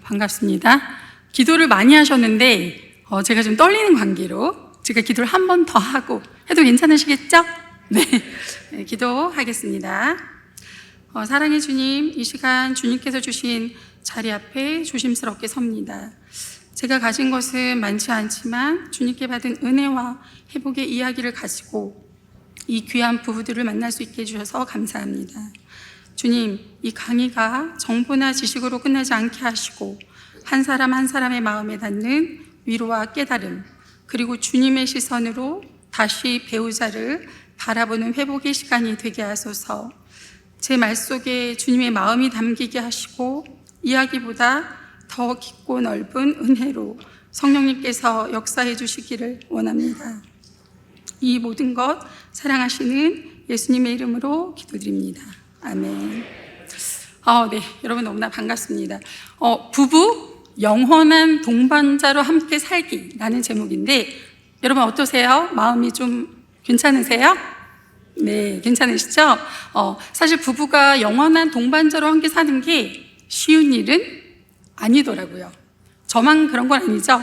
반갑습니다. 기도를 많이 하셨는데 제가 좀 떨리는 관계로 제가 기도를 한 번 더 하고 해도 괜찮으시겠죠? 네, 기도하겠습니다. 사랑의 주님, 이 시간 주님께서 주신 자리 앞에 조심스럽게 섭니다. 제가 가진 것은 많지 않지만 주님께 받은 은혜와 회복의 이야기를 가지고 이 귀한 부부들을 만날 수 있게 해주셔서 감사합니다. 주님, 이 강의가 정보나 지식으로 끝나지 않게 하시고 한 사람 한 사람의 마음에 닿는 위로와 깨달음, 그리고 주님의 시선으로 다시 배우자를 바라보는 회복의 시간이 되게 하소서. 제 말 속에 주님의 마음이 담기게 하시고 이야기보다 더 깊고 넓은 은혜로 성령님께서 역사해 주시기를 원합니다. 이 모든 것 사랑하시는 예수님의 이름으로 기도드립니다. 아멘. 네, 여러분 너무나 반갑습니다. 부부 영원한 동반자로 함께 살기라는 제목인데 여러분 어떠세요? 마음이 좀 괜찮으세요? 네, 괜찮으시죠? 사실 부부가 영원한 동반자로 함께 사는 게 쉬운 일은 아니더라고요. 저만 그런 건 아니죠?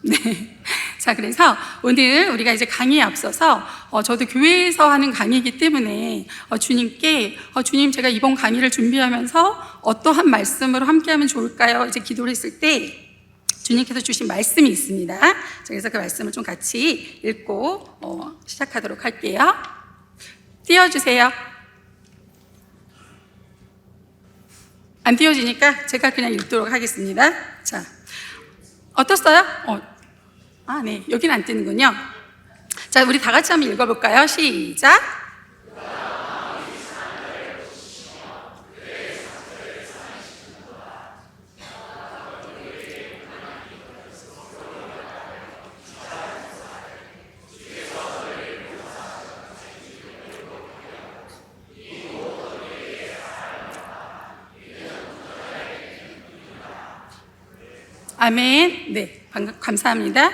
네. 자, 그래서 오늘 우리가 이제 강의에 앞서서 저도 교회에서 하는 강의이기 때문에 주님께 주님, 제가 이번 강의를 준비하면서 어떠한 말씀으로 함께하면 좋을까요? 이제 기도를 했을 때 주님께서 주신 말씀이 있습니다. 그래서 그 말씀을 좀 같이 읽고 시작하도록 할게요. 띄워주세요. 안 띄워지니까 제가 그냥 읽도록 하겠습니다. 자, 어떻어요? 네, 여기는 안 뜨는군요. 자, 우리 다 같이 한번 읽어볼까요? 시작. 아멘. 네, 감사합니다.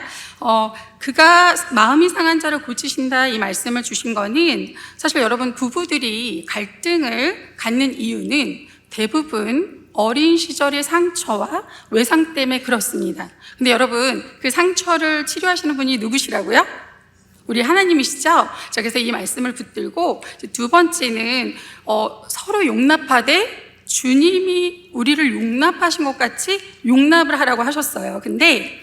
그가 마음이 상한 자를 고치신다 이 말씀을 주신 거는 사실 여러분 부부들이 갈등을 갖는 이유는 대부분 어린 시절의 상처와 외상 때문에 그렇습니다. 근데 여러분 그 상처를 치료하시는 분이 누구시라고요? 우리 하나님이시죠? 자, 그래서 이 말씀을 붙들고 두 번째는 서로 용납하되 주님이 우리를 용납하신 것 같이 용납을 하라고 하셨어요. 근데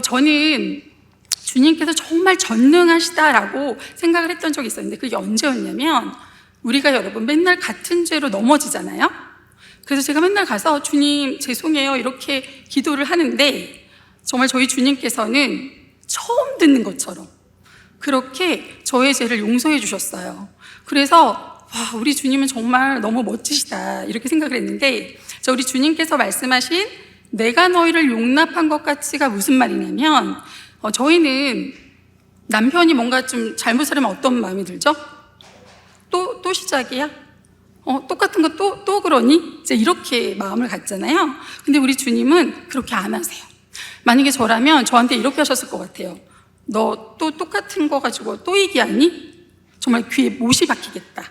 저는 주님께서 정말 전능하시다라고 생각을 했던 적이 있었는데 그게 언제였냐면 우리가 여러분 맨날 같은 죄로 넘어지잖아요. 그래서 제가 맨날 가서 주님 죄송해요 이렇게 기도를 하는데 정말 저희 주님께서는 처음 듣는 것처럼 그렇게 저의 죄를 용서해 주셨어요. 그래서 우리 주님은 정말 너무 멋지시다 이렇게 생각을 했는데 우리 주님께서 말씀하신 내가 너희를 용납한 것 같이가 무슨 말이냐면 저희는 남편이 뭔가 좀 잘못을 하면 어떤 마음이 들죠? 또 시작이야? 똑같은 거 또 그러니? 이제 이렇게 마음을 갖잖아요. 근데 우리 주님은 그렇게 안 하세요. 만약에 저라면 저한테 이렇게 하셨을 것 같아요. 너 또 똑같은 거 가지고 또 얘기하니? 정말 귀에 못이 박히겠다.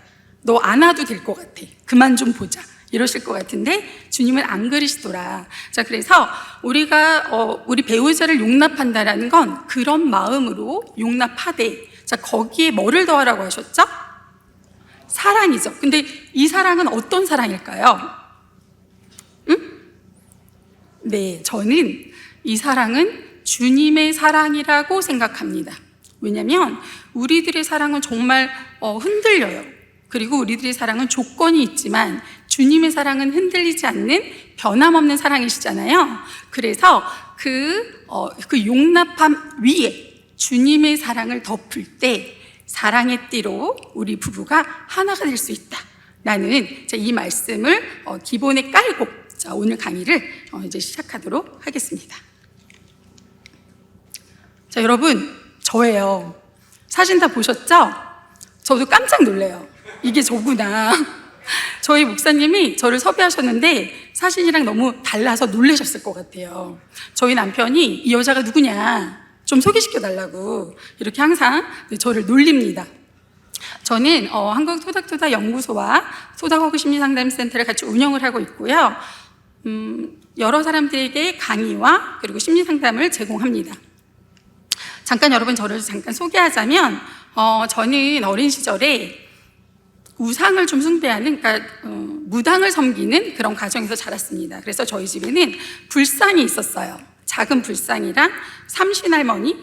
너 안 와도 될 것 같아. 그만 좀 보자. 이러실 것 같은데 주님은 안 그러시더라. 자, 그래서 우리가 우리 배우자를 용납한다라는 건 그런 마음으로 용납하되 자, 거기에 뭐를 더하라고 하셨죠? 사랑이죠. 근데 이 사랑은 어떤 사랑일까요? 응? 네, 저는 이 사랑은 주님의 사랑이라고 생각합니다. 왜냐하면 우리들의 사랑은 정말 흔들려요. 그리고 우리들의 사랑은 조건이 있지만 주님의 사랑은 흔들리지 않는 변함없는 사랑이시잖아요. 그래서 그 용납함 위에 주님의 사랑을 덮을 때 사랑의 띠로 우리 부부가 하나가 될 수 있다. 라는 이 말씀을 기본에 깔고 오늘 강의를 이제 시작하도록 하겠습니다. 자, 여러분 저예요. 사진 다 보셨죠? 저도 깜짝 놀래요. 이게 저구나. 저희 목사님이 저를 섭외하셨는데 사진이랑 너무 달라서 놀라셨을 것 같아요. 저희 남편이 이 여자가 누구냐 좀 소개시켜달라고 이렇게 항상 저를 놀립니다. 저는 한국토닥토닥 연구소와 토닥허그 심리상담센터를 같이 운영을 하고 있고요. 여러 사람들에게 강의와 그리고 심리 상담을 제공합니다. 잠깐 여러분 저를 잠깐 소개하자면 저는 어린 시절에 우상을 좀 숭배하는, 그러니까 무당을 섬기는 그런 가정에서 자랐습니다. 그래서 저희 집에는 불상이 있었어요. 작은 불상이랑 삼신할머니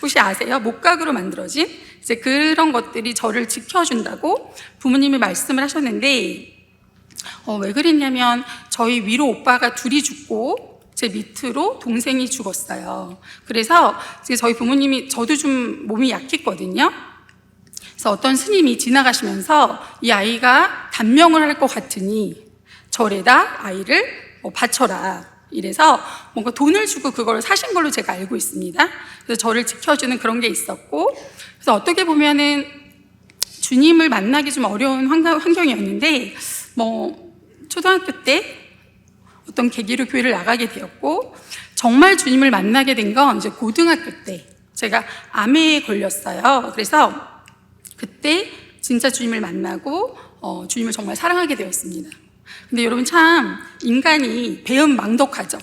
혹시 아세요? 목각으로 만들어진 이제 그런 것들이 저를 지켜준다고 부모님이 말씀을 하셨는데 왜 그랬냐면 저희 위로 오빠가 둘이 죽고 제 밑으로 동생이 죽었어요. 그래서 이제 저희 부모님이, 저도 좀 몸이 약했거든요. 그래서 어떤 스님이 지나가시면서 이 아이가 단명을 할 것 같으니 절에다 아이를 바쳐라, 이래서 뭔가 돈을 주고 그걸 사신 걸로 제가 알고 있습니다. 그래서 저를 지켜주는 그런 게 있었고, 그래서 어떻게 보면은 주님을 만나기 좀 어려운 환경이었는데 초등학교 때 어떤 계기로 교회를 나가게 되었고, 정말 주님을 만나게 된 건 이제 고등학교 때 제가 암에 걸렸어요. 그래서 그때 진짜 주님을 만나고 주님을 정말 사랑하게 되었습니다. 근데 여러분, 참 인간이 배은망덕하죠.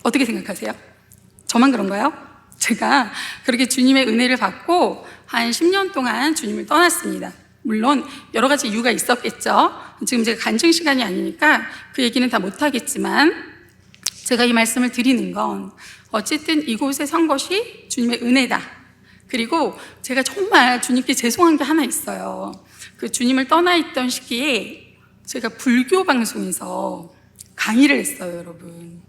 어떻게 생각하세요? 저만 그런가요? 제가 그렇게 주님의 은혜를 받고 한 10년 동안 주님을 떠났습니다. 물론 여러 가지 이유가 있었겠죠. 지금 제가 간증 시간이 아니니까 그 얘기는 다 못하겠지만, 제가 이 말씀을 드리는 건 어쨌든 이곳에 선 것이 주님의 은혜다. 그리고 제가 정말 주님께 죄송한 게 하나 있어요. 그 주님을 떠나 있던 시기에 제가 불교 방송에서 강의를 했어요, 여러분.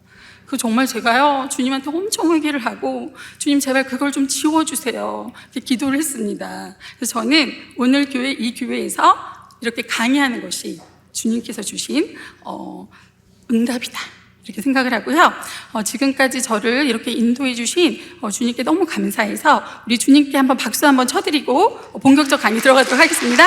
그 정말 제가요, 주님한테 엄청 회개를 하고, 주님 제발 그걸 좀 지워주세요, 이렇게 기도를 했습니다. 그래서 저는 오늘 이 교회에서 이렇게 강의하는 것이 주님께서 주신 응답이다, 이렇게 생각을 하고요. 지금까지 저를 이렇게 인도해 주신 주님께 너무 감사해서 우리 주님께 한번 박수 한번 쳐드리고 본격적 강의 들어가도록 하겠습니다.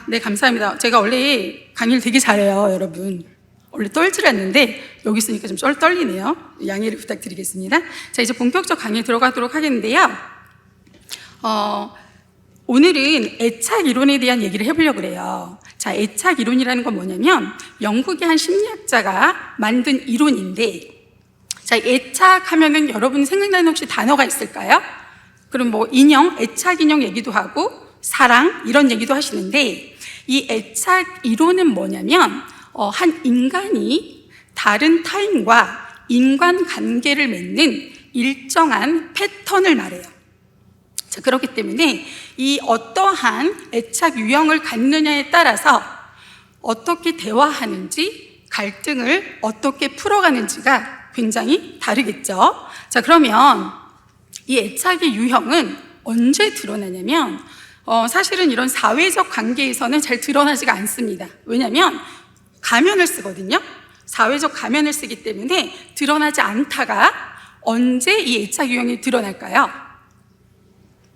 네, 감사합니다. 제가 원래 강의를 되게 잘해요, 여러분. 원래 떨질 않는데 여기 있으니까 좀 떨리네요. 양해를 부탁드리겠습니다. 자, 이제 본격적 강의에 들어가도록 하겠는데요. 오늘은 애착 이론에 대한 얘기를 해보려고 그래요. 자, 애착 이론이라는 건 뭐냐면 영국의 한 심리학자가 만든 이론인데, 자, 애착하면은 여러분 생각나는 혹시 단어가 있을까요? 그럼 인형, 애착 인형 얘기도 하고 사랑 이런 얘기도 하시는데, 이 애착 이론은 뭐냐면 한 인간이 다른 타인과 인간관계를 맺는 일정한 패턴을 말해요. 자, 그렇기 때문에 이 어떠한 애착 유형을 갖느냐에 따라서 어떻게 대화하는지, 갈등을 어떻게 풀어가는지가 굉장히 다르겠죠. 자, 그러면 이 애착의 유형은 언제 드러나냐면 사실은 이런 사회적 관계에서는 잘 드러나지가 않습니다. 왜냐하면 가면을 쓰거든요. 사회적 가면을 쓰기 때문에 드러나지 않다가 언제 이 애착 유형이 드러날까요?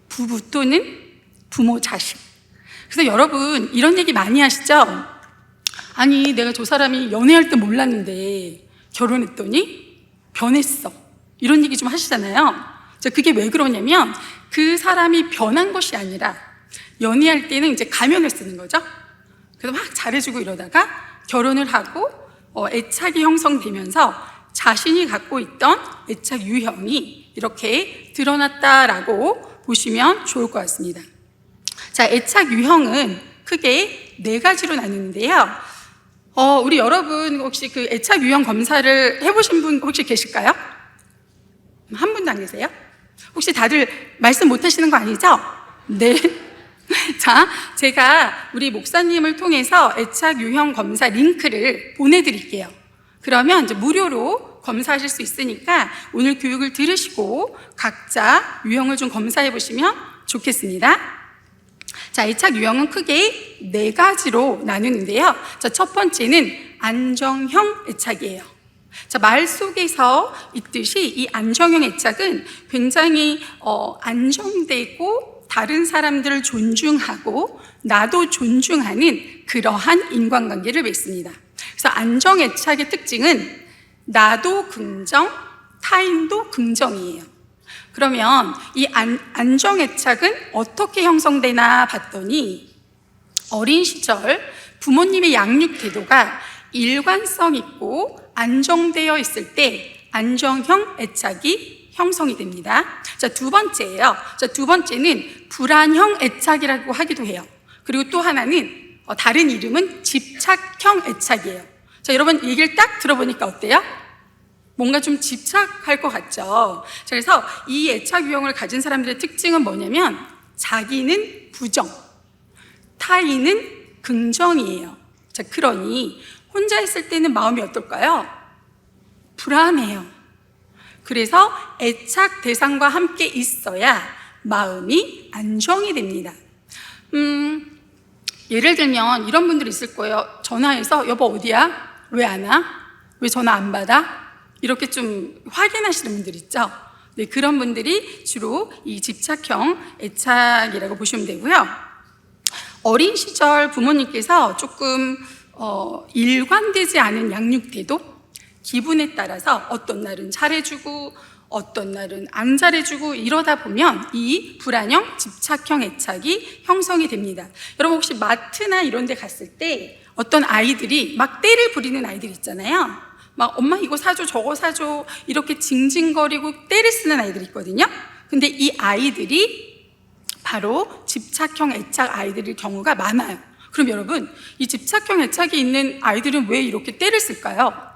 부부 또는 부모, 자식. 그래서 여러분 이런 얘기 많이 하시죠? 아니, 내가 저 사람이 연애할 때 몰랐는데 결혼했더니 변했어, 이런 얘기 좀 하시잖아요. 그게 왜 그러냐면 그 사람이 변한 것이 아니라 연애할 때는 이제 가면을 쓰는 거죠. 그래서 막 잘해주고 이러다가 결혼을 하고 애착이 형성되면서 자신이 갖고 있던 애착 유형이 이렇게 드러났다라고 보시면 좋을 것 같습니다. 자, 애착 유형은 크게 4가지로 나누는데요. 우리 여러분 혹시 그 애착 유형 검사를 해보신 분 혹시 계실까요? 한 분도 안 계세요? 혹시 다들 말씀 못 하시는 거 아니죠? 네. 자, 제가 우리 목사님을 통해서 애착 유형 검사 링크를 보내드릴게요. 그러면 이제 무료로 검사하실 수 있으니까 오늘 교육을 들으시고 각자 유형을 좀 검사해 보시면 좋겠습니다. 자, 애착 유형은 크게 4가지로 나누는데요. 자, 첫 번째는 안정형 애착이에요. 자, 말 속에서 있듯이 이 안정형 애착은 굉장히 안정되고 다른 사람들을 존중하고 나도 존중하는 그러한 인간관계를 맺습니다. 그래서 안정 애착의 특징은 나도 긍정, 타인도 긍정이에요. 그러면 이 안정 애착은 어떻게 형성되나 봤더니 어린 시절 부모님의 양육 태도가 일관성 있고 안정되어 있을 때 안정형 애착이 형성이 됩니다. 자, 두 번째예요. 자, 두 번째는 불안형 애착이라고 하기도 해요. 그리고 또 하나는 다른 이름은 집착형 애착이에요. 자, 여러분 얘기를 딱 들어보니까 어때요? 뭔가 좀 집착할 것 같죠? 자, 그래서 이 애착 유형을 가진 사람들의 특징은 뭐냐면 자기는 부정, 타인은 긍정이에요. 자, 그러니 혼자 있을 때는 마음이 어떨까요? 불안해요. 그래서 애착 대상과 함께 있어야 마음이 안정이 됩니다. 예를 들면 이런 분들 있을 거예요. 전화해서 여보 어디야? 왜 안 와? 왜 전화 안 받아? 이렇게 좀 확인하시는 분들 있죠? 네, 그런 분들이 주로 이 집착형 애착이라고 보시면 되고요. 어린 시절 부모님께서 조금 일관되지 않은 양육 태도, 기분에 따라서 어떤 날은 잘해주고 어떤 날은 안 잘해주고 이러다 보면 이 불안형, 집착형 애착이 형성이 됩니다. 여러분 혹시 마트나 이런 데 갔을 때 어떤 아이들이 막 떼를 부리는 아이들 있잖아요. 막 엄마 이거 사줘 저거 사줘 이렇게 징징거리고 떼를 쓰는 아이들이 있거든요. 근데 이 아이들이 바로 집착형 애착 아이들일 경우가 많아요. 그럼 여러분 이 집착형 애착이 있는 아이들은 왜 이렇게 떼를 쓸까요?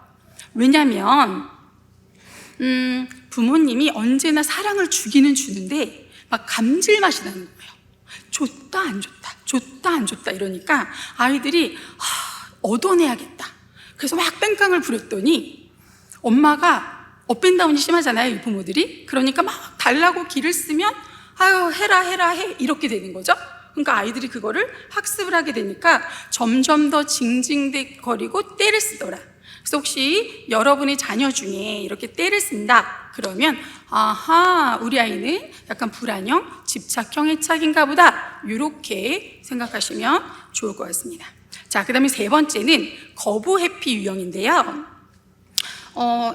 왜냐면 부모님이 언제나 사랑을 주기는 주는데 막 감질맛이 나는 거예요. 줬다 안 줬다 줬다 안 줬다 이러니까 아이들이 얻어내야겠다. 그래서 막 뺑깡을 부렸더니 엄마가 업앤다운이 심하잖아요, 이 부모들이. 그러니까 막 달라고 기를 쓰면 아유 해라 해 이렇게 되는 거죠. 그러니까 아이들이 그거를 학습을 하게 되니까 점점 더 징징대거리고 떼를 쓰더라. 그래서 혹시 여러분의 자녀 중에 이렇게 떼를 쓴다 그러면 아하 우리 아이는 약간 불안형 집착형 애착인가 보다 이렇게 생각하시면 좋을 것 같습니다. 자, 그 다음에 세 번째는 거부 회피 유형인데요.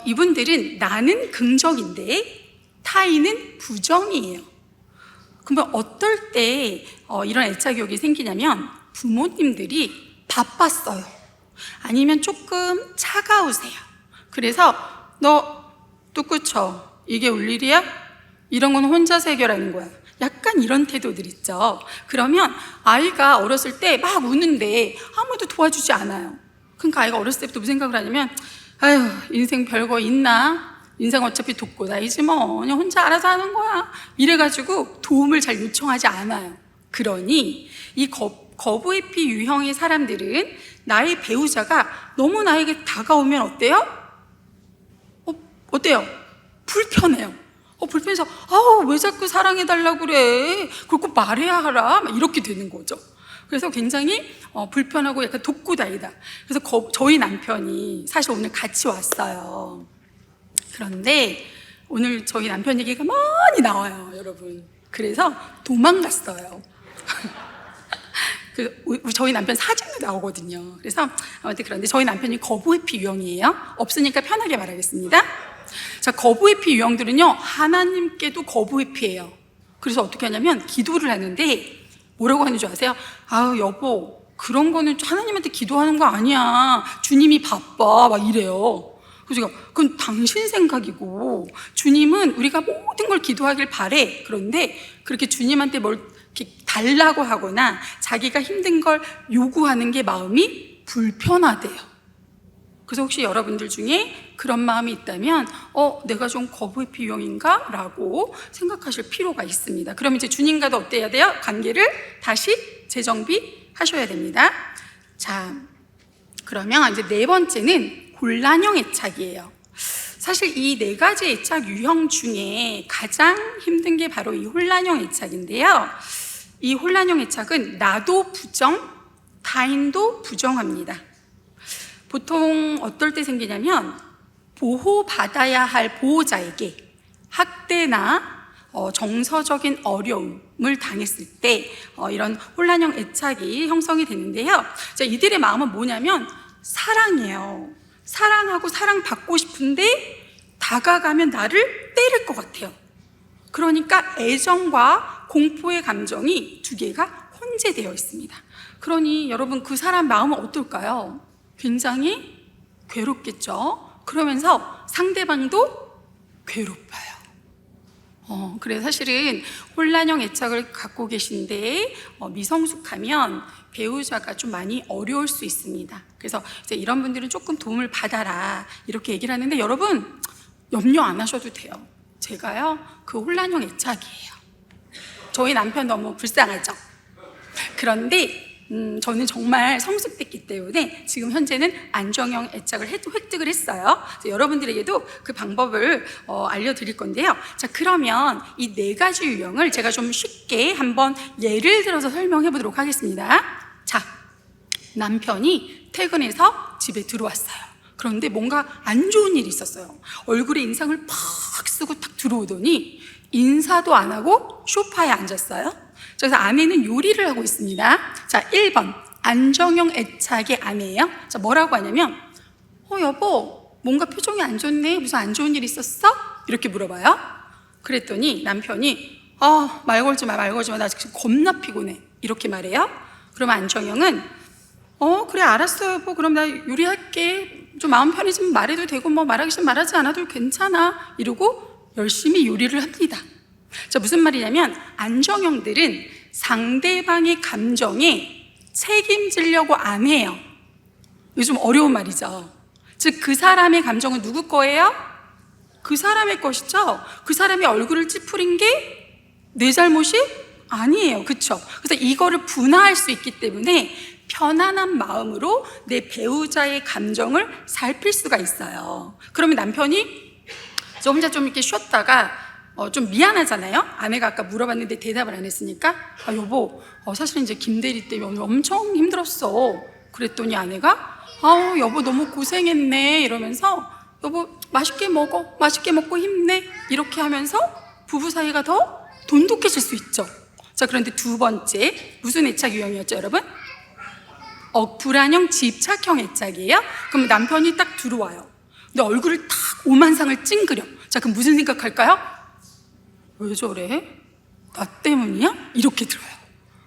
이분들은 나는 긍정인데 타인은 부정이에요. 그러면 어떨 때 이런 애착욕이 생기냐면 부모님들이 바빴어요. 아니면 조금 차가우세요. 그래서 너 뚝구 쳐. 이게 올 일이야? 이런 건 혼자서 해결하는 거야. 약간 이런 태도들 있죠. 그러면 아이가 어렸을 때 막 우는데 아무도 도와주지 않아요. 그러니까 아이가 어렸을 때부터 무슨 생각을 하냐면 아유 인생 별거 있나? 인생 어차피 독고다이지 뭐 그냥 혼자 알아서 하는 거야 이래가지고 도움을 잘 요청하지 않아요. 그러니 이 거부 회피 유형의 사람들은 나의 배우자가 너무 나에게 다가오면 어때요? 어때요? 불편해요. 불편해서 왜 자꾸 사랑해달라고 그래? 그걸 꼭 말해야 하라? 막 이렇게 되는 거죠. 그래서 굉장히 불편하고 약간 독고다이다. 그래서 저희 남편이 사실 오늘 같이 왔어요. 그런데 오늘 저희 남편 얘기가 많이 나와요, 여러분. 그래서 도망갔어요. 저희 남편 사진도 나오거든요. 그래서 아무튼 그런데 저희 남편이 거부 회피 유형이에요. 없으니까 편하게 말하겠습니다. 자, 거부 회피 유형들은요 하나님께도 거부 회피해요. 그래서 어떻게 하냐면 기도를 하는데 뭐라고 하는 줄 아세요? 아유 여보 그런 거는 하나님한테 기도하는 거 아니야. 주님이 바빠 막 이래요. 그래서 제가 그건 당신 생각이고 주님은 우리가 모든 걸 기도하길 바래. 그런데 그렇게 주님한테 뭘 이렇게 달라고 하거나 자기가 힘든 걸 요구하는 게 마음이 불편하대요. 그래서 혹시 여러분들 중에 그런 마음이 있다면 내가 좀 거부 회피 유형인가? 라고 생각하실 필요가 있습니다. 그럼 이제 주님과도 어때야 돼요? 관계를 다시 재정비하셔야 됩니다. 자, 그러면 이제 네 번째는 곤란형 애착이에요. 사실 이 네 가지 애착 유형 중에 가장 힘든 게 바로 이 혼란형 애착인데요. 이 혼란형 애착은 나도 부정, 타인도 부정합니다. 보통 어떨 때 생기냐면 보호받아야 할 보호자에게 학대나 정서적인 어려움을 당했을 때 이런 혼란형 애착이 형성이 되는데요. 자, 이들의 마음은 뭐냐면 사랑해요. 사랑하고 사랑받고 싶은데 다가가면 나를 때릴 것 같아요. 그러니까 애정과 공포의 감정이 두 개가 혼재되어 있습니다. 그러니 여러분 그 사람 마음은 어떨까요? 굉장히 괴롭겠죠. 그러면서 상대방도 괴롭아요. 그래서 사실은 혼란형 애착을 갖고 계신데 미성숙하면 배우자가 좀 많이 어려울 수 있습니다. 그래서 이제 이런 분들은 조금 도움을 받아라 이렇게 얘기를 하는데 여러분 염려 안 하셔도 돼요. 제가요 그 혼란형 애착이에요. 저희 남편 너무 불쌍하죠. 그런데 저는 정말 성숙됐기 때문에 지금 현재는 안정형 애착을 획득을 했어요. 여러분들에게도 그 방법을 알려드릴 건데요. 자, 그러면 이 4가지 유형을 제가 좀 쉽게 한번 예를 들어서 설명해 보도록 하겠습니다. 자, 남편이 퇴근해서 집에 들어왔어요. 그런데 뭔가 안 좋은 일이 있었어요. 얼굴에 인상을 팍 쓰고 탁 들어오더니 인사도 안 하고 소파에 앉았어요. 그래서 아내는 요리를 하고 있습니다. 자, 1번 안정형 애착의 아내예요. 자, 뭐라고 하냐면 여보 뭔가 표정이 안 좋네. 무슨 안 좋은 일 있었어? 이렇게 물어봐요. 그랬더니 남편이 말 걸지 마 나 지금 겁나 피곤해 이렇게 말해요. 그러면 안정형은 그래 알았어 여보 그럼 나 요리할게. 좀 마음 편해지면 말해도 되고 뭐 말하기 싫으면 말하지 않아도 괜찮아 이러고 열심히 요리를 합니다. 자, 무슨 말이냐면 안정형들은 상대방의 감정에 책임지려고 안 해요. 이거 좀 어려운 말이죠. 즉 그 사람의 감정은 누구 거예요? 그 사람의 것이죠. 그 사람의 얼굴을 찌푸린 게 내 잘못이 아니에요. 그렇죠? 그래서 이거를 분화할 수 있기 때문에 편안한 마음으로 내 배우자의 감정을 살필 수가 있어요. 그러면 남편이 저 혼자 좀 이렇게 쉬었다가 좀 미안하잖아요. 아내가 아까 물어봤는데 대답을 안 했으니까 여보 사실은 이제 김대리 때문에 오늘 엄청 힘들었어. 그랬더니 아내가 여보 너무 고생했네 이러면서 여보 맛있게 먹고 힘내 이렇게 하면서 부부 사이가 더 돈독해질 수 있죠. 자, 그런데 2번째 무슨 애착 유형이었죠 여러분? 불안형 집착형 애착이에요. 그럼 남편이 딱 들어와요. 근데 얼굴을 탁 오만상을 찡그려. 자, 그럼 무슨 생각할까요? 왜 저래? 나 때문이야? 이렇게 들어요.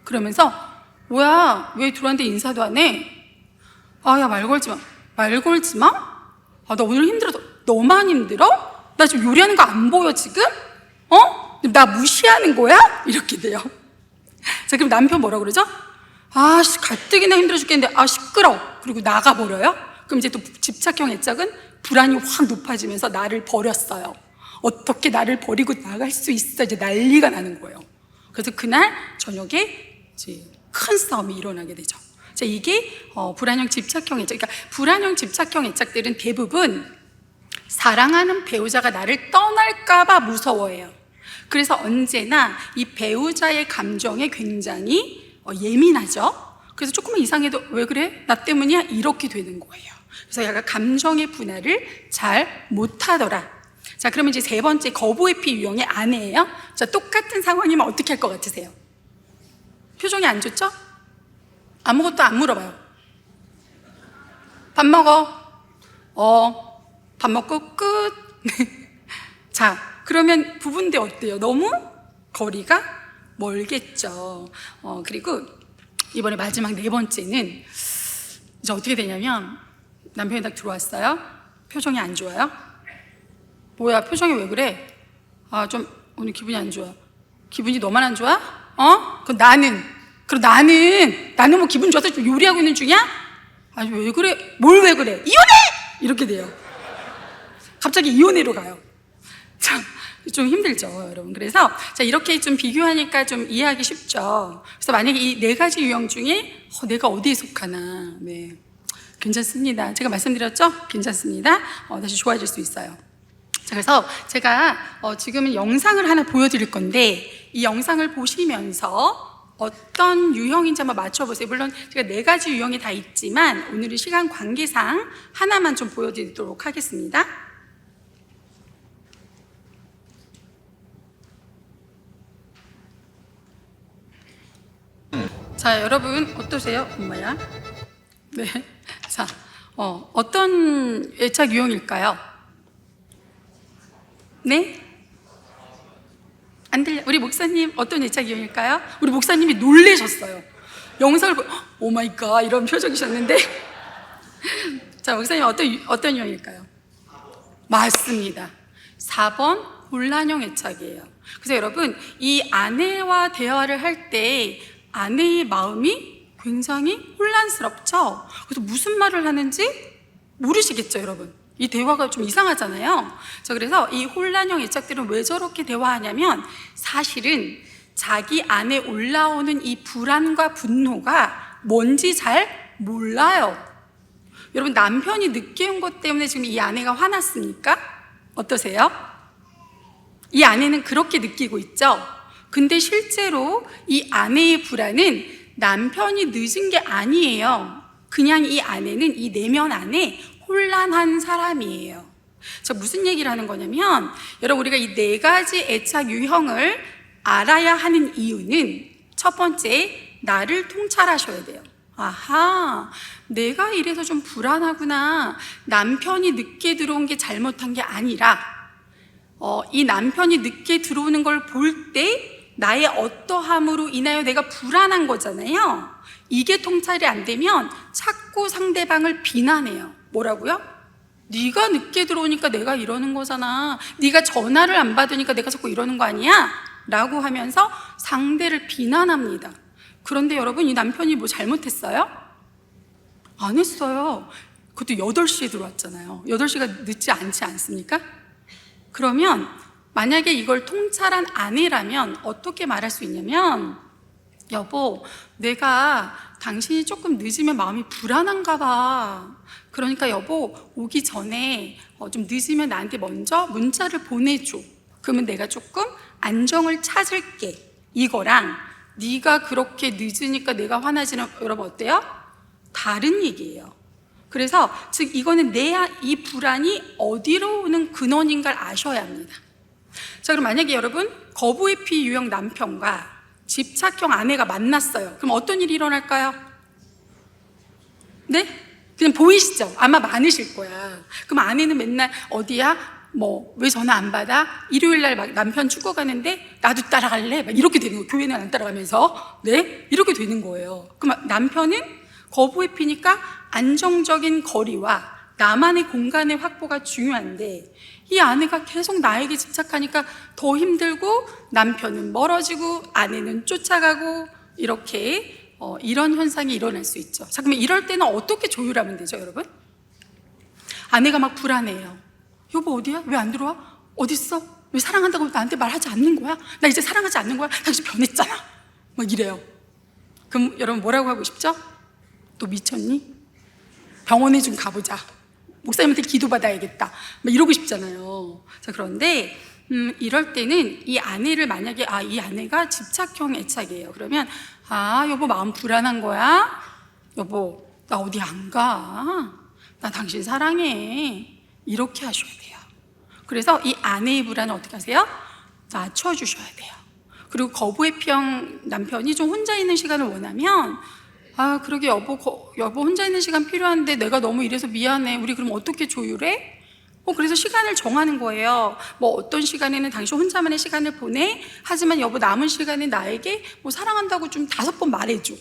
그러면서 뭐야 왜 들어왔는데 인사도 안 해? 야 말 걸지 마? 나 오늘 힘들어. 너만 힘들어? 나 지금 요리하는 거 안 보여 지금? 나 무시하는 거야? 이렇게 돼요. 자, 그럼 남편 뭐라 그러죠? 가뜩이나 힘들어 죽겠는데 시끄러워. 그리고 나가버려요. 그럼 이제 또 집착형 애착은 불안이 확 높아지면서 나를 버렸어요. 어떻게 나를 버리고 나갈 수 있어? 이제 난리가 나는 거예요. 그래서 그날 저녁에 이제 큰 싸움이 일어나게 되죠. 자, 이게 불안형 집착형 애착. 그러니까 불안형 집착형 애착들은 대부분 사랑하는 배우자가 나를 떠날까봐 무서워해요. 그래서 언제나 이 배우자의 감정에 굉장히 예민하죠. 그래서 조금만 이상해도 왜 그래? 나 때문이야? 이렇게 되는 거예요. 그래서 약간 감정의 분할을 잘 못하더라. 자, 그러면 이제 3번째 거부회피 유형의 아내예요. 자, 똑같은 상황이면 어떻게 할 것 같으세요? 표정이 안 좋죠? 아무것도 안 물어봐요. 밥 먹어. 밥 먹고 끝. 자, 그러면 부부인데 어때요? 너무 거리가 멀겠죠. 그리고 이번에 마지막 4번째는 이제 어떻게 되냐면 남편이 딱 들어왔어요. 표정이 안 좋아요. 뭐야 표정이 왜 그래? 좀 오늘 기분이 안 좋아. 기분이 너만 안 좋아? 그럼 나는 뭐 기분 좋아서 좀 요리하고 있는 중이야? 왜 그래? 뭘 왜 그래? 이혼해! 이렇게 돼요. 갑자기 이혼해로 가요. 참, 좀 힘들죠, 여러분. 그래서 자, 이렇게 좀 비교하니까 좀 이해하기 쉽죠. 그래서 만약에 이 4가지 유형 중에 내가 어디에 속하나, 네, 괜찮습니다. 제가 말씀드렸죠? 괜찮습니다. 다시 좋아질 수 있어요. 자, 그래서 제가 지금은 영상을 하나 보여드릴 건데 이 영상을 보시면서 어떤 유형인지 한번 맞춰보세요. 물론 제가 4가지 유형이 다 있지만 오늘은 시간 관계상 하나만 좀 보여드리도록 하겠습니다. 자, 여러분 어떠세요? 엄마야? 네. 자, 어떤 애착 유형일까요? 네? 안 들려. 우리 목사님 어떤 애착 유형일까요? 우리 목사님이 놀라셨어요. 영상을 오 마이 갓 이런 표정이셨는데 자, 목사님 어떤 유형일까요? 맞습니다. 4번 혼란형 애착이에요. 그래서 여러분, 이 아내와 대화를 할 때 아내의 마음이 굉장히 혼란스럽죠? 그래서 무슨 말을 하는지 모르시겠죠, 여러분? 이 대화가 좀 이상하잖아요. 자, 그래서 이 혼란형 애착들은 왜 저렇게 대화하냐면 사실은 자기 안에 올라오는 이 불안과 분노가 뭔지 잘 몰라요. 여러분, 남편이 늦게 온 것 때문에 지금 이 아내가 화났습니까? 어떠세요? 이 아내는 그렇게 느끼고 있죠? 근데 실제로 이 아내의 불안은 남편이 늦은 게 아니에요. 그냥 이 아내는 이 내면 안에 혼란한 사람이에요. 자, 무슨 얘기를 하는 거냐면, 여러분, 우리가 이 4가지 애착 유형을 알아야 하는 이유는 첫 번째, 나를 통찰하셔야 돼요. 아하, 내가 이래서 좀 불안하구나. 남편이 늦게 들어온 게 잘못한 게 아니라 이 남편이 늦게 들어오는 걸 볼 때 나의 어떠함으로 인하여 내가 불안한 거잖아요. 이게 통찰이 안 되면 자꾸 상대방을 비난해요. 뭐라고요? 네가 늦게 들어오니까 내가 이러는 거잖아. 네가 전화를 안 받으니까 내가 자꾸 이러는 거 아니야? 라고 하면서 상대를 비난합니다. 그런데 여러분, 이 남편이 뭐 잘못했어요? 안 했어요. 그것도 8시에 들어왔잖아요. 8시가 늦지 않지 않습니까? 그러면 만약에 이걸 통찰한 아내라면 어떻게 말할 수 있냐면, 여보, 내가 당신이 조금 늦으면 마음이 불안한가 봐. 그러니까 여보, 오기 전에 좀 늦으면 나한테 먼저 문자를 보내줘. 그러면 내가 조금 안정을 찾을게. 이거랑 네가 그렇게 늦으니까 내가 화나지는, 여러분 어때요? 다른 얘기예요. 그래서 즉 이거는 이 불안이 어디로 오는 근원인가를 아셔야 합니다. 자, 그럼 만약에 여러분 거부회피 유형 남편과 집착형 아내가 만났어요. 그럼 어떤 일이 일어날까요? 네? 그냥 보이시죠? 아마 많으실 거야. 그럼 아내는 맨날 어디야? 왜 전화 안 받아? 일요일 날 막 남편 축구 가는데 나도 따라갈래? 막 이렇게 되는 거예요. 교회는 안 따라가면서. 네? 이렇게 되는 거예요. 그럼 남편은 거부회피니까 안정적인 거리와 나만의 공간의 확보가 중요한데, 이 아내가 계속 나에게 집착하니까 더 힘들고 남편은 멀어지고 아내는 쫓아가고 이렇게 이런 현상이 일어날 수 있죠. 자, 그러면 이럴 때는 어떻게 조율하면 되죠, 여러분? 아내가 막 불안해요. 여보 어디야? 왜 안 들어와? 어딨어? 왜 사랑한다고 나한테 말하지 않는 거야? 나 이제 사랑하지 않는 거야? 당신 변했잖아. 막 이래요. 그럼 여러분 뭐라고 하고 싶죠? 너 미쳤니? 병원에 좀 가보자. 목사님한테 기도받아야겠다. 막 이러고 싶잖아요. 자, 그런데 이럴 때는 이 아내를 만약에 이 아내가 집착형 애착이에요. 그러면 여보 마음 불안한 거야? 여보 나 어디 안 가? 나 당신 사랑해. 이렇게 하셔야 돼요. 그래서 이 아내의 불안을 어떻게 하세요? 낮춰주셔야 돼요. 그리고 거부회피형 남편이 좀 혼자 있는 시간을 원하면 그러게 여보 혼자 있는 시간 필요한데 내가 너무 이래서 미안해. 우리 그럼 어떻게 조율해? 그래서 시간을 정하는 거예요. 어떤 시간에는 당신 혼자만의 시간을 보내. 하지만 여보 남은 시간에 나에게 사랑한다고 좀 5번 말해줘.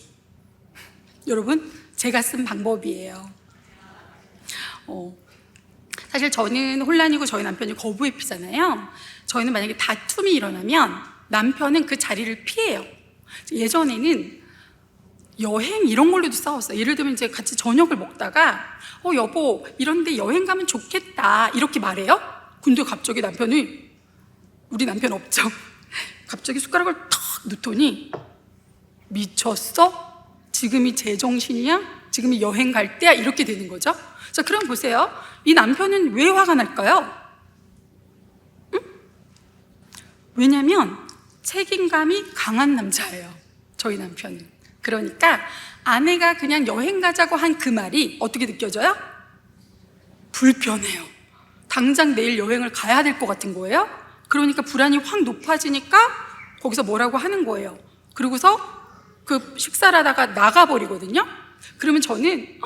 여러분 제가 쓴 방법이에요. 사실 저는 혼란이고 저희 남편이 거부회피잖아요. 저희는 만약에 다툼이 일어나면 남편은 그 자리를 피해요. 예전에는 여행 이런 걸로도 싸웠어요. 예를 들면 이제 같이 저녁을 먹다가 여보 이런데 여행 가면 좋겠다 이렇게 말해요. 근데 갑자기 남편이, 우리 남편 없죠? 갑자기 숟가락을 탁 놓더니 미쳤어? 지금이 제정신이야? 지금이 여행 갈 때야? 이렇게 되는 거죠. 자, 그럼 보세요. 이 남편은 왜 화가 날까요? 응? 왜냐면 책임감이 강한 남자예요. 저희 남편은. 그러니까 아내가 그냥 여행 가자고 한 그 말이 어떻게 느껴져요? 불편해요. 당장 내일 여행을 가야 될 것 같은 거예요. 그러니까 불안이 확 높아지니까 거기서 뭐라고 하는 거예요. 그러고서 그 식사를 하다가 나가버리거든요. 그러면 저는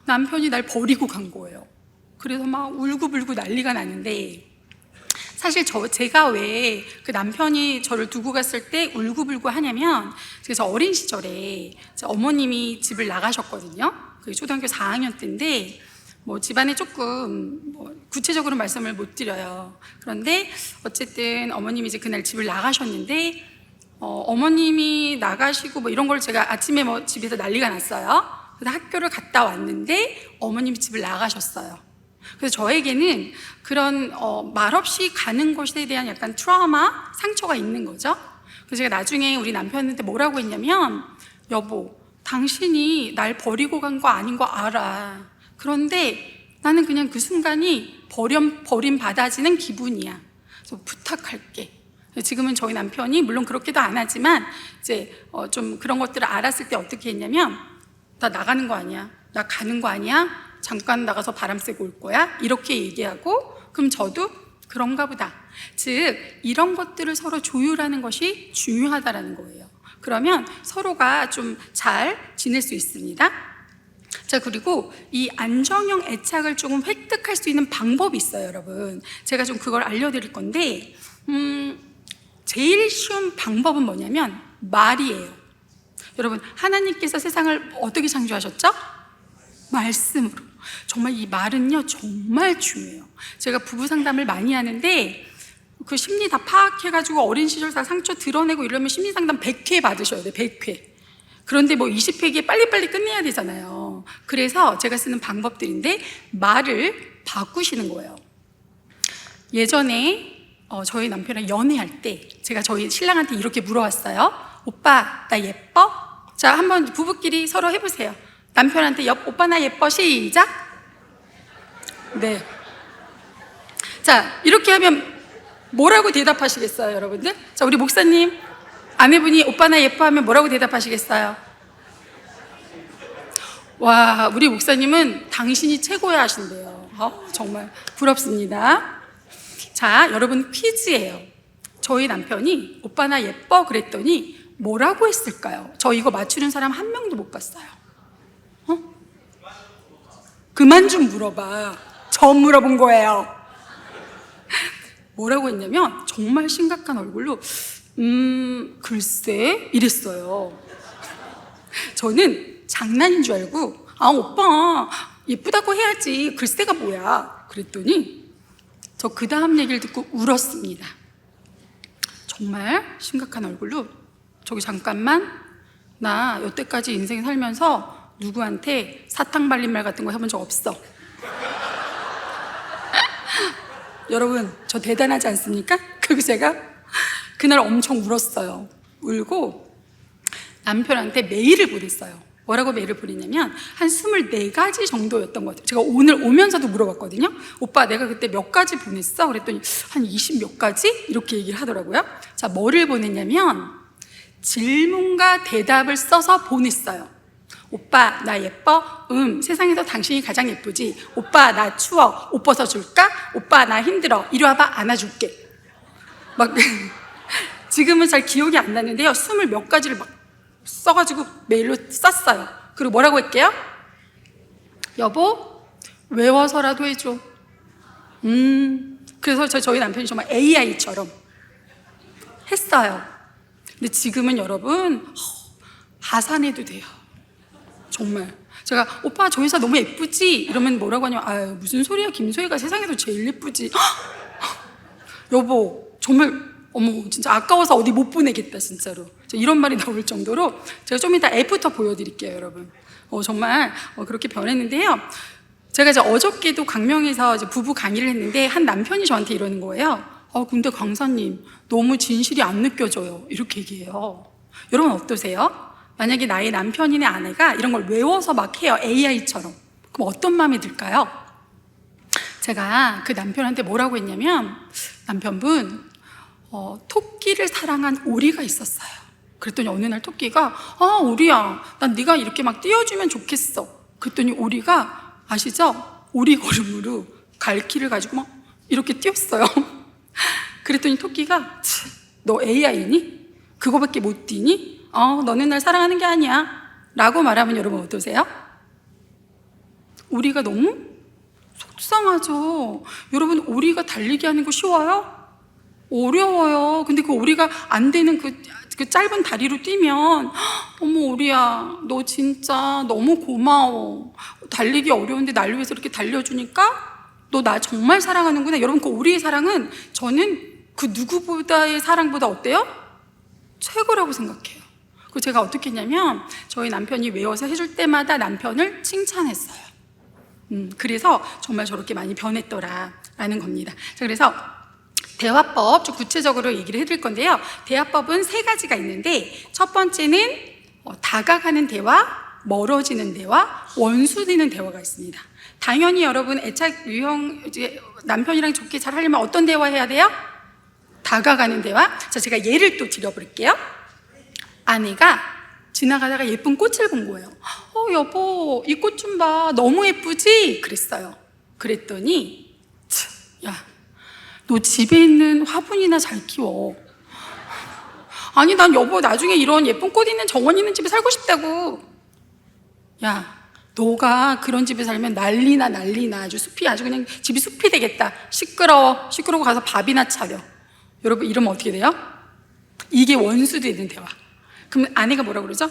남편이 날 버리고 간 거예요. 그래서 막 울고불고 난리가 나는데, 사실 제가 왜 그 남편이 저를 두고 갔을 때 울고불고 하냐면, 그래서 어린 시절에 어머님이 집을 나가셨거든요. 그게 초등학교 4학년 때인데, 뭐 집안에 조금 구체적으로 말씀을 못 드려요. 그런데 어쨌든 어머님이 이제 그날 집을 나가셨는데, 어머님이 나가시고 뭐 이런 걸 제가 아침에 뭐 집에서 난리가 났어요. 그래서 학교를 갔다 왔는데 어머님이 집을 나가셨어요. 그래서 저에게는 그런 말없이 가는 것에 대한 약간 트라우마, 상처가 있는 거죠. 그래서 제가 나중에 우리 남편한테 뭐라고 했냐면, 여보, 당신이 날 버리고 간 거 아닌 거 알아. 그런데 나는 그냥 그 순간이 버림받아지는 기분이야. 그래서 부탁할게. 지금은 저희 남편이 물론 그렇게도 안 하지만 이제 좀 그런 것들을 알았을 때 어떻게 했냐면, 나 나가는 거 아니야, 나 가는 거 아니야, 잠깐 나가서 바람 쐬고 올 거야, 이렇게 얘기하고, 그럼 저도 그런가 보다. 즉 이런 것들을 서로 조율하는 것이 중요하다라는 거예요. 그러면 서로가 좀 잘 지낼 수 있습니다. 자, 그리고 이 안정형 애착을 조금 획득할 수 있는 방법이 있어요, 여러분. 제가 좀 그걸 알려드릴 건데, 제일 쉬운 방법은 뭐냐면 말이에요. 여러분, 하나님께서 세상을 어떻게 창조하셨죠? 말씀으로. 정말 이 말은요, 정말 중요해요. 제가 부부 상담을 많이 하는데 그 심리 다 파악해가지고 어린 시절 다 상처 드러내고 이러면 심리 상담 100회 받으셔야 돼요. 100회. 그런데 뭐 20회기에 빨리빨리 끝내야 되잖아요. 그래서 제가 쓰는 방법들인데, 말을 바꾸시는 거예요. 예전에 저희 남편이랑 연애할 때 제가 저희 신랑한테 이렇게 물어봤어요. 오빠, 나 예뻐? 자, 한번 부부끼리 서로 해보세요. 남편한테 오빠 나 예뻐, 시작. 네. 자, 이렇게 하면 뭐라고 대답하시겠어요, 여러분들? 자, 우리 목사님, 아내분이 오빠 나 예뻐 하면 뭐라고 대답하시겠어요? 와, 우리 목사님은 당신이 최고야 하신대요. 정말 부럽습니다. 자, 여러분, 퀴즈예요. 저희 남편이 오빠 나 예뻐 그랬더니 뭐라고 했을까요? 저 이거 맞추는 사람 한 명도 못 봤어요. 그만 좀 물어봐. 처음 물어본 거예요. 뭐라고 했냐면 정말 심각한 얼굴로 글쎄 이랬어요. 저는 장난인 줄 알고, 오빠 예쁘다고 해야지 글쎄가 뭐야 그랬더니 저 그 다음 얘기를 듣고 울었습니다. 정말 심각한 얼굴로, 저기 잠깐만, 나 여태까지 인생 살면서 누구한테 사탕 발린 말 같은 거 해본 적 없어. 여러분, 저 대단하지 않습니까? 그리고 제가 그날 엄청 울었어요. 울고 남편한테 메일을 보냈어요. 뭐라고 메일을 보냈냐면 한 24가지 정도였던 것 같아요. 제가 오늘 오면서도 물어봤거든요. 오빠, 내가 그때 몇 가지 보냈어? 그랬더니 한 20 몇 가지? 이렇게 얘기를 하더라고요. 자, 뭐를 보냈냐면 질문과 대답을 써서 보냈어요. 오빠, 나 예뻐? 세상에서 당신이 가장 예쁘지? 오빠, 나 추워? 옷 벗어줄까? 오빠, 나 힘들어? 이리 와봐, 안아줄게. 막 지금은 잘 기억이 안 나는데요, 20 몇 가지를 막 써가지고 메일로 썼어요. 그리고 뭐라고 할게요? 여보, 외워서라도 해줘. 그래서 저희 남편이 정말 AI처럼 했어요. 근데 지금은 여러분 하산해도 돼요. 정말. 제가 오빠 저 회사 너무 예쁘지? 이러면 뭐라고 하냐면, 아유 무슨 소리야, 김소희가 세상에서 제일 예쁘지. 여보 정말 어머 진짜 아까워서 어디 못 보내겠다 진짜로. 이런 말이 나올 정도로 제가 좀 이따 애프터 보여드릴게요, 여러분. 정말 그렇게 변했는데요. 제가 이제 어저께도 강명에서 이제 부부 강의를 했는데 한 남편이 저한테 이러는 거예요. 근데 강사님 너무 진실이 안 느껴져요, 이렇게 얘기해요. 여러분 어떠세요? 만약에 나의 남편이나 아내가 이런 걸 외워서 막 해요, AI처럼. 그럼 어떤 마음이 들까요? 제가 그 남편한테 뭐라고 했냐면, 남편분 토끼를 사랑한 오리가 있었어요. 그랬더니 어느 날 토끼가 오리야, 난 네가 이렇게 막 띄워주면 좋겠어. 그랬더니 오리가 아시죠? 오리 걸음으로 갈 길을 가지고 막 이렇게 뛰었어요. 그랬더니 토끼가 너 AI니? 그거밖에 못 뛰니? 너는 날 사랑하는 게 아니야 라고 말하면 여러분 어떠세요? 오리가 너무 속상하죠. 여러분, 오리가 달리기 하는 거 쉬워요? 어려워요. 근데 그 오리가 안 되는 그 짧은 다리로 뛰면 어머 오리야 너 진짜 너무 고마워. 달리기 어려운데 날 위해서 이렇게 달려주니까 너 나 정말 사랑하는구나. 여러분 그 오리의 사랑은 저는 그 누구보다의 사랑보다 어때요? 최고라고 생각해요. 그 제가 어떻게 했냐면 저희 남편이 외워서 해줄 때마다 남편을 칭찬했어요. 그래서 정말 저렇게 많이 변했더라라는 겁니다. 자, 그래서 대화법 좀 구체적으로 얘기를 해드릴 건데요. 대화법은 3가지가 있는데 첫 번째는 다가가는 대화, 멀어지는 대화, 원수되는 대화가 있습니다. 당연히 여러분 애착 유형 이제 남편이랑 좋게 잘 하려면 어떤 대화 해야 돼요? 다가가는 대화. 자, 제가 예를 또 드려볼게요. 아내가 지나가다가 예쁜 꽃을 본 거예요. 여보 이 꽃 좀 봐 너무 예쁘지? 그랬어요. 그랬더니 야 너 집에 있는 화분이나 잘 키워. 아니 난 여보 나중에 이런 예쁜 꽃 있는 정원 있는 집에 살고 싶다고. 야 너가 그런 집에 살면 난리나 아주 숲이 아주 그냥 집이 숲이 되겠다. 시끄러워 가서 밥이나 차려. 여러분 이러면 어떻게 돼요? 이게 원수되는 대화. 그럼 아내가 뭐라 그러죠?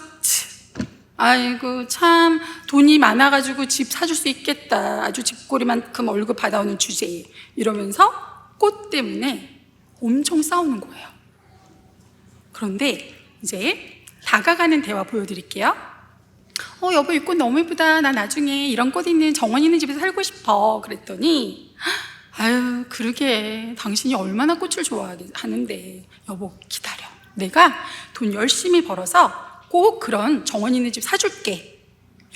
아이고 참 돈이 많아가지고 집 사줄 수 있겠다. 아주 집꼬리만큼 월급 받아오는 주제에 이러면서 꽃 때문에 엄청 싸우는 거예요. 그런데 이제 다가가는 대화 보여드릴게요. 여보 이 꽃 너무 예쁘다. 나 나중에 이런 꽃 있는 정원 있는 집에서 살고 싶어. 그랬더니 아유 그러게 당신이 얼마나 꽃을 좋아하는데. 여보 기다려. 내가 돈 열심히 벌어서 꼭 그런 정원 있는 집 사줄게.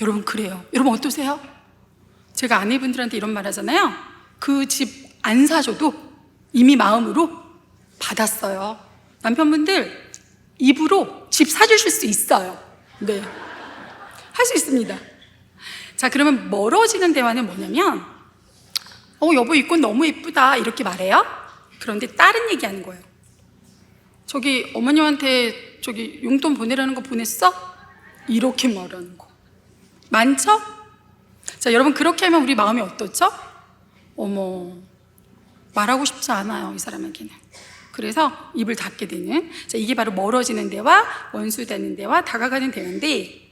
여러분 그래요. 여러분 어떠세요? 제가 아내분들한테 이런 말 하잖아요. 그 집 안 사줘도 이미 마음으로 받았어요. 남편분들 입으로 집 사주실 수 있어요. 네, 할 수 있습니다. 자, 그러면 멀어지는 대화는 뭐냐면 여보 이 꽃 너무 예쁘다 이렇게 말해요. 그런데 다른 얘기하는 거예요. 저기 어머님한테 저기 용돈 보내라는 거 보냈어? 이렇게 말하는 거 많죠? 자, 여러분 그렇게 하면 우리 마음이 어떻죠? 어머 말하고 싶지 않아요 이 사람에게는. 그래서 입을 닫게 되는. 자, 이게 바로 멀어지는 대화, 원수되는 대화, 다가가는 대화인데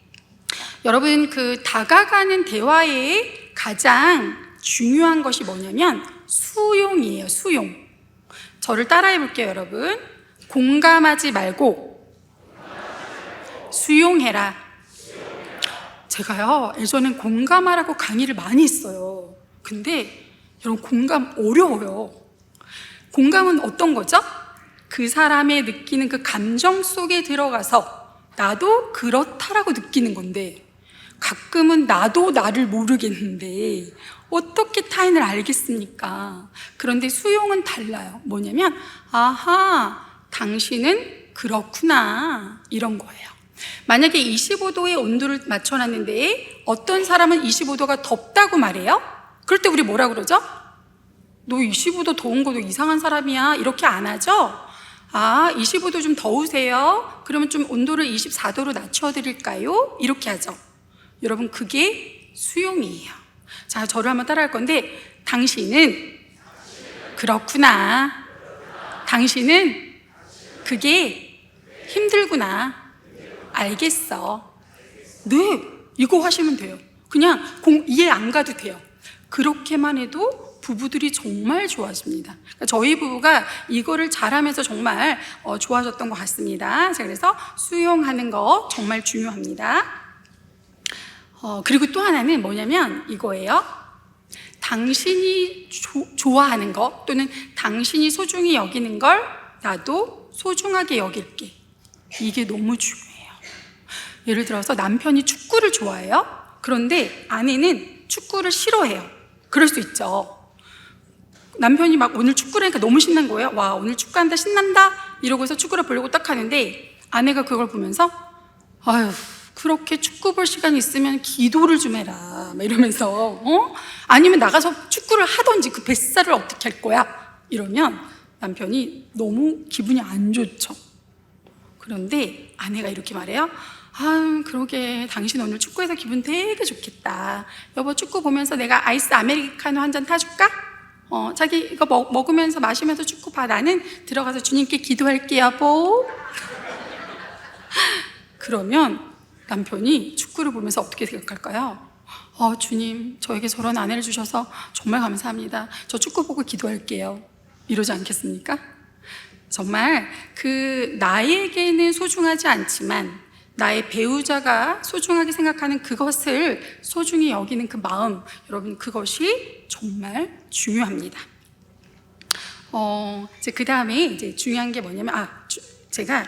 여러분 그 다가가는 대화의 가장 중요한 것이 뭐냐면 수용이에요. 수용. 저를 따라해 볼게요 여러분. 공감하지 말고 수용해라. 제가요 예전엔 공감하라고 강의를 많이 했어요. 근데 여러분 공감 어려워요. 공감은 어떤 거죠? 그 사람의 느끼는 그 감정 속에 들어가서 나도 그렇다라고 느끼는 건데 가끔은 나도 나를 모르겠는데 어떻게 타인을 알겠습니까? 그런데 수용은 달라요. 뭐냐면 아하 당신은 그렇구나 이런 거예요. 만약에 25도의 온도를 맞춰놨는데 어떤 사람은 25도가 덥다고 말해요. 그럴 때 우리 뭐라 그러죠? 너 25도 더운 거도 이상한 사람이야 이렇게 안 하죠? 25도 좀 더우세요? 그러면 좀 온도를 24도로 낮춰드릴까요? 이렇게 하죠. 여러분 그게 수용이에요. 자, 저를 한번 따라할 건데 당신은 그렇구나. 당신은 그게 힘들구나. 알겠어. 네, 이거 하시면 돼요. 그냥 이해 안 가도 돼요. 그렇게만 해도 부부들이 정말 좋아집니다. 그러니까 저희 부부가 이거를 잘하면서 정말 좋아졌던 것 같습니다. 자, 그래서 수용하는 거 정말 중요합니다. 그리고 또 하나는 뭐냐면 이거예요. 당신이 좋아하는 거 또는 당신이 소중히 여기는 걸 나도 소중하게 여길게. 이게 너무 중요해요. 예를 들어서 남편이 축구를 좋아해요. 그런데 아내는 축구를 싫어해요. 그럴 수 있죠. 남편이 막 오늘 축구를 하니까 너무 신난 거예요. 와, 오늘 축구한다 신난다 이러고서 축구를 보려고 딱 하는데 아내가 그걸 보면서 아유 그렇게 축구 볼 시간 있으면 기도를 좀 해라 막 이러면서 아니면 나가서 축구를 하던지 그 뱃살을 어떻게 할 거야 이러면 남편이 너무 기분이 안 좋죠. 그런데 아내가 이렇게 말해요. 그러게 당신 오늘 축구해서 기분 되게 좋겠다. 여보 축구 보면서 내가 아이스 아메리카노 한 잔 타줄까? 자기 이거 먹으면서 마시면서 축구 봐. 나는 들어가서 주님께 기도할게 여보. 그러면 남편이 축구를 보면서 어떻게 생각할까요? 주님, 저에게 저런 아내를 주셔서 정말 감사합니다. 저 축구 보고 기도할게요. 이러지 않겠습니까? 정말 나에게는 소중하지 않지만 나의 배우자가 소중하게 생각하는 그것을 소중히 여기는 그 마음, 여러분, 그것이 정말 중요합니다. 이제 그 다음에 이제 중요한 게 뭐냐면, 제가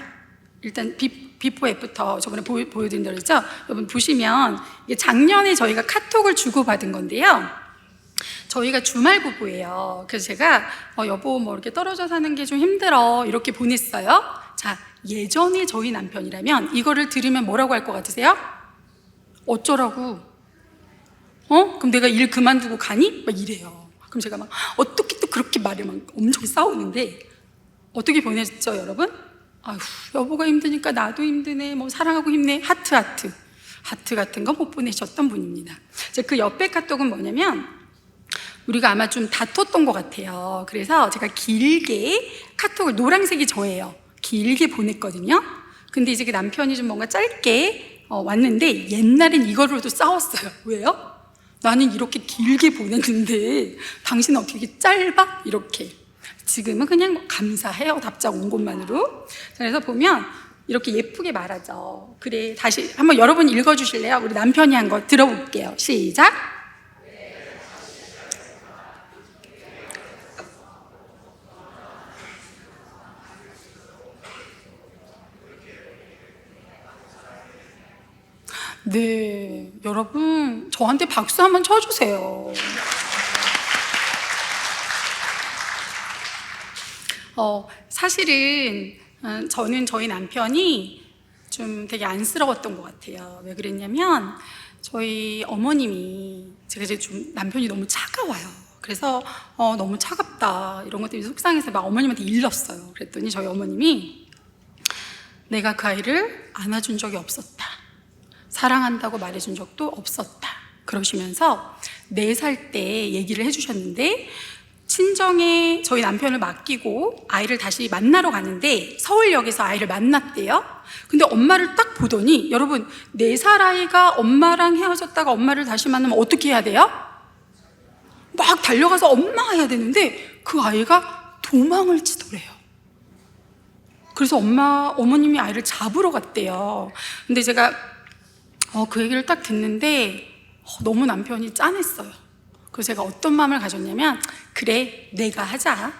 일단 비포 애프터 저번에 보여드린 대로 했죠? 여러분 보시면 이게 작년에 저희가 카톡을 주고받은 건데요. 저희가 주말 부부예요. 그래서 제가 여보 뭐 이렇게 떨어져 사는 게 좀 힘들어 이렇게 보냈어요. 자, 예전에 저희 남편이라면 이거를 들으면 뭐라고 할 것 같으세요? 어쩌라고? 그럼 내가 일 그만두고 가니? 막 이래요. 그럼 제가 막 어떻게 또 그렇게 말을 막 엄청 싸우는데 어떻게 보냈죠, 여러분? 아휴, 여보가 힘드니까 나도 힘드네. 뭐 사랑하고 힘내. 하트 같은 거 못 보내셨던 분입니다. 그 옆에 카톡은 뭐냐면 우리가 아마 좀 다퉜던 것 같아요. 그래서 제가 길게 카톡을, 노란색이 저예요. 길게 보냈거든요. 근데 이제 그 남편이 좀 뭔가 짧게 왔는데 옛날엔 이거로도 싸웠어요. 왜요? 나는 이렇게 길게 보냈는데 당신은 어떻게 이렇게 짧아? 이렇게. 지금은 그냥 감사해요. 답장 온 것만으로. 그래서 보면 이렇게 예쁘게 말하죠. 그래, 다시 한번 여러분 읽어주실래요? 우리 남편이 한 거 들어볼게요. 시작. 네, 여러분 저한테 박수 한번 쳐주세요. 사실은 저는 저희 남편이 좀 되게 안쓰러웠던 것 같아요. 왜 그랬냐면 저희 어머님이, 제가 이제 좀 남편이 너무 차가워요. 그래서 너무 차갑다 이런 것 때문에 속상해서 막 어머님한테 일렀어요. 그랬더니 저희 어머님이 내가 그 아이를 안아준 적이 없었다, 사랑한다고 말해준 적도 없었다 그러시면서 4살 때 얘기를 해주셨는데, 친정에 저희 남편을 맡기고 아이를 다시 만나러 가는데 서울역에서 아이를 만났대요. 근데 엄마를 딱 보더니, 여러분 4살 아이가 엄마랑 헤어졌다가 엄마를 다시 만나면 어떻게 해야 돼요? 막 달려가서 엄마 해야 되는데 그 아이가 도망을 치더래요. 그래서 어머님이 아이를 잡으러 갔대요. 근데 제가 그 얘기를 딱 듣는데 너무 남편이 짠했어요. 그래서 제가 어떤 마음을 가졌냐면, 그래, 내가 하자.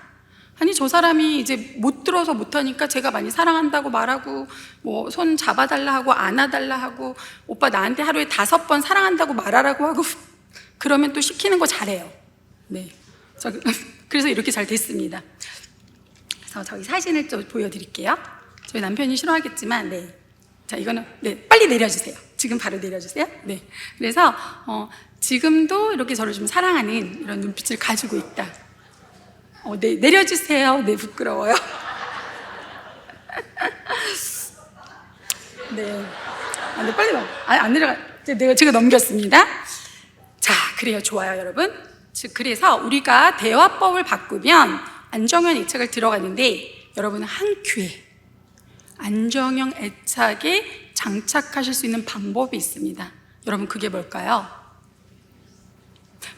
아니, 저 사람이 이제 못 들어서 못하니까 제가 많이 사랑한다고 말하고 뭐 손 잡아달라 하고 안아달라 하고 오빠 나한테 하루에 5번 사랑한다고 말하라고 하고 그러면 또 시키는 거 잘해요. 네, 그래서 이렇게 잘 됐습니다. 그래서 저희 사진을 또 보여드릴게요. 저희 남편이 싫어하겠지만, 네, 자, 이거는, 네, 빨리 내려주세요. 지금 바로 내려주세요. 네, 그래서 지금도 이렇게 저를 좀 사랑하는 이런 눈빛을 가지고 있다. 네, 내려주세요. 네, 부끄러워요. 네, 네, 빨리 안 내려가. 제가 넘겼습니다. 자, 그래요. 좋아요, 여러분. 그래서 우리가 대화법을 바꾸면 안정형 애착을 들어가는데, 여러분 한 큐에 안정형 애착에 장착하실 수 있는 방법이 있습니다. 여러분 그게 뭘까요?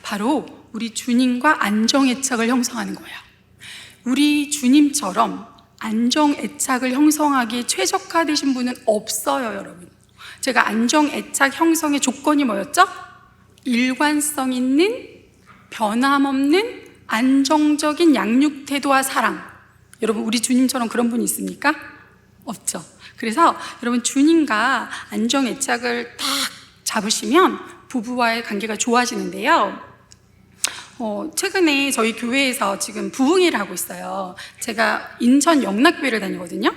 바로 우리 주님과 안정 애착을 형성하는 거예요. 우리 주님처럼 안정 애착을 형성하기에 최적화되신 분은 없어요, 여러분. 제가 안정 애착 형성의 조건이 뭐였죠? 일관성 있는, 변함없는 안정적인 양육 태도와 사랑. 여러분 우리 주님처럼 그런 분이 있습니까? 없죠. 그래서 여러분 주님과 안정 애착을 딱 잡으시면 부부와의 관계가 좋아지는데요. 최근에 저희 교회에서 지금 부흥회를 하고 있어요. 제가 인천 영락교회를 다니거든요.